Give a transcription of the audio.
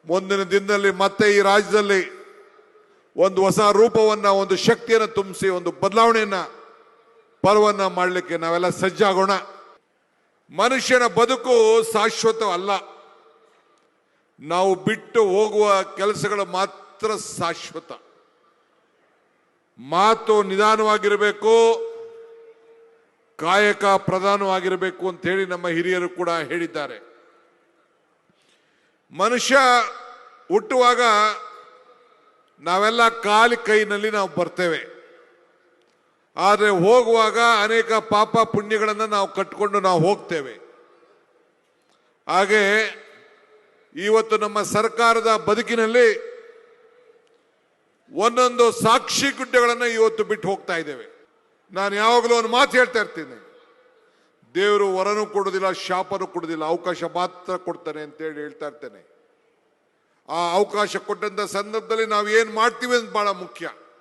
ಮುಂದಿನ ದಿನದಲ್ಲಿ ಮತ್ತೆ ಈ ರಾಜ್ಯದಲ್ಲಿ ಒಂದು ಹೊಸ ರೂಪವನ್ನ, ಒಂದು ಶಕ್ತಿಯನ್ನು ತುಂಬಿಸಿ, ಒಂದು ಬದಲಾವಣೆಯನ್ನ, ಪರ್ವನ್ನ ಮಾಡಲಿಕ್ಕೆ ನಾವೆಲ್ಲ ಸಜ್ಜಾಗೋಣ. ಮನುಷ್ಯನ ಬದುಕು ಶಾಶ್ವತ ಅಲ್ಲ. ನಾವು ಬಿಟ್ಟು ಹೋಗುವ ಕೆಲಸಗಳು ಮಾತ್ರ ಶಾಶ್ವತ. ಮಾತು ನಿಧಾನವಾಗಿರಬೇಕು, ಕಾಯಕ ಪ್ರಧಾನವಾಗಿರಬೇಕು ಅಂತ ಹೇಳಿ ನಮ್ಮ ಹಿರಿಯರು ಕೂಡ ಹೇಳಿದ್ದಾರೆ. ಮನುಷ್ಯ ಹುಟ್ಟುವಾಗ ನಾವೆಲ್ಲ ಖಾಲಿ ಕೈನಲ್ಲಿ ನಾವು ಬರ್ತೇವೆ. ಆದರೆ ಹೋಗುವಾಗ ಅನೇಕ ಪಾಪ ಪುಣ್ಯಗಳನ್ನು ನಾವು ಕಟ್ಟಿಕೊಂಡು ನಾವು ಹೋಗ್ತೇವೆ. ಹಾಗೆ ಇವತ್ತು ನಮ್ಮ ಸರ್ಕಾರದ ಬದುಕಿನಲ್ಲಿ ಒಂದೊಂದು ಸಾಕ್ಷಿ ಗುಡ್ಡೆಗಳನ್ನು ಇವತ್ತು ಬಿಟ್ಟು ಹೋಗ್ತಾ ಇದ್ದೇವೆ. ನಾನು ಯಾವಾಗಲೂ ಒಂದು ಮಾತು ಹೇಳ್ತಾ ಇರ್ತೀನಿ, ದೇವರು ವರನೂ ಕೊಡೋದಿಲ್ಲ, ಶಾಪನೂ ಕೊಡೋದಿಲ್ಲ, ಅವಕಾಶ ಮಾತ್ರ ಕೊಡ್ತಾನೆ ಅಂತೇಳಿ ಹೇಳ್ತಾ ಇರ್ತೇನೆ. ಆ ಅವಕಾಶ ಕೊಟ್ಟಂತ ಸಂದರ್ಭದಲ್ಲಿ ನಾವು ಏನು ಮಾಡ್ತೀವಿ ಅಂತ ಬಹಳ ಮುಖ್ಯ.